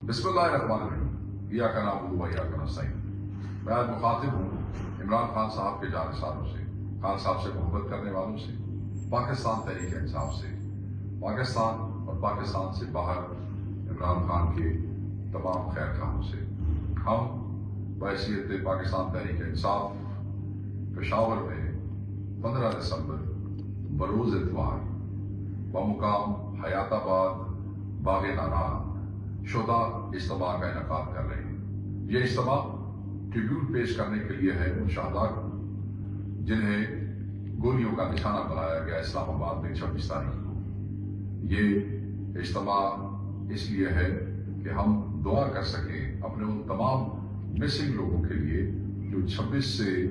بسم اللہ الرحمن الرحیم ایاک نعبد و ایاک نستعین۔ میں آج مخاطب ہوں عمران خان صاحب کے جانثاروں سے، خان صاحب سے محبت کرنے والوں سے، پاکستان تحریک انصاف سے، پاکستان اور پاکستان سے باہر عمران خان کے تمام خیر خواہوں سے۔ ہم بحیثیت پاکستان تحریک انصاف پشاور میں 15 دسمبر بروز اتوار بمقام حیات آباد باغ ناران شہداء اجتماع کا انعقاد کر رہے ہیں۔ یہ اجتماع ٹریبیوٹ پیش کرنے کے لیے ہے ان شہداء کو جنہیں گولیوں کا نشانہ بنایا گیا اسلام آباد میں 26 تاریخ کو۔ یہ اجتماع اس لیے ہے کہ ہم دعا کر سکیں اپنے ان تمام مسنگ لوگوں کے لیے جو 26 سے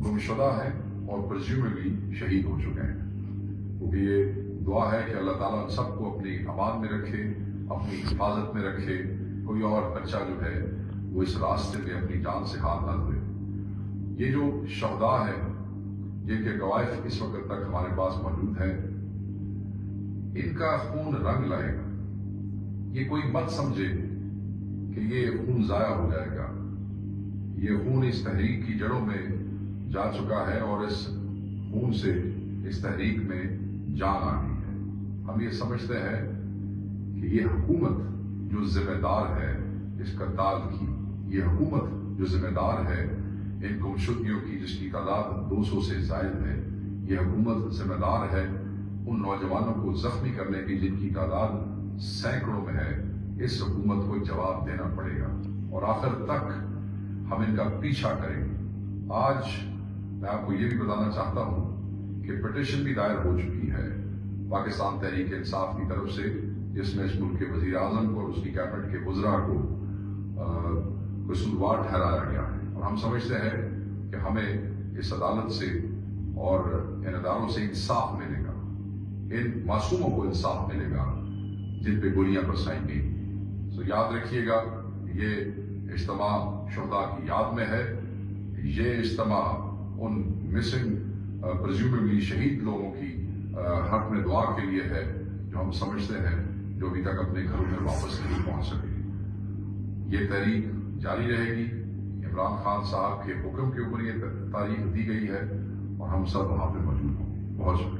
گمشدہ ہیں اور پرزیوملی شہید ہو چکے ہیں، کیونکہ یہ دعا ہے کہ اللہ تعالیٰ ان سب کو اپنی امان میں رکھے، اپنی حفاظت میں رکھے، کوئی اور بچہ جو ہے وہ اس راستے میں اپنی جان سے ہاتھ نہ دھوئے۔ یہ جو شہداء ہیں جن کے گوائف اس وقت تک ہمارے پاس موجود ہیں، ان کا خون رنگ لائے گا۔ یہ کوئی مت سمجھے کہ یہ خون ضائع ہو جائے گا۔ یہ خون اس تحریک کی جڑوں میں جا چکا ہے اور اس خون سے اس تحریک میں جان آ گئی ہے۔ ہم یہ سمجھتے ہیں کہ یہ حکومت جو ذمہ دار ہے اس قتال کی، یہ حکومت جو ذمہ دار ہے ان گمشدگیوں کی جس کی تعداد 200 سے زائد ہے، یہ حکومت ذمہ دار ہے ان نوجوانوں کو زخمی کرنے کی جن کی تعداد سینکڑوں میں ہے۔ اس حکومت کو جواب دینا پڑے گا اور آخر تک ہم ان کا پیچھا کریں گے۔ آج میں آپ کو یہ بھی بتانا چاہتا ہوں کہ پٹیشن بھی دائر ہو چکی ہے پاکستان تحریک انصاف کی طرف سے، جس میں اس ملک کے وزیر اعظم کو اور اس کی کیبنٹ کے وزراء کو قصوروار ٹھہرایا گیا ہے۔ اور ہم سمجھتے ہیں کہ ہمیں اس عدالت سے اور ان اداروں سے انصاف ملے گا، ان معصوموں کو انصاف ملے گا جن پہ گولیاں برسائی گئی۔ تو یاد رکھیے گا یہ اجتماع شہداء کی یاد میں ہے، یہ اجتماع ان مسنگ پرزیومبلی شہید لوگوں کی حق میں دعا کے لیے ہے جو ہم سمجھتے ہیں جو ابھی تک اپنے گھروں میں واپس نہیں پہنچ سکے۔ یہ تحریک جاری رہے گی۔ عمران خان صاحب کے حکم کے اوپر یہ تاریخ دی گئی ہے اور ہم سب وہاں پہ موجود ہوں گے۔ بہت شکریہ۔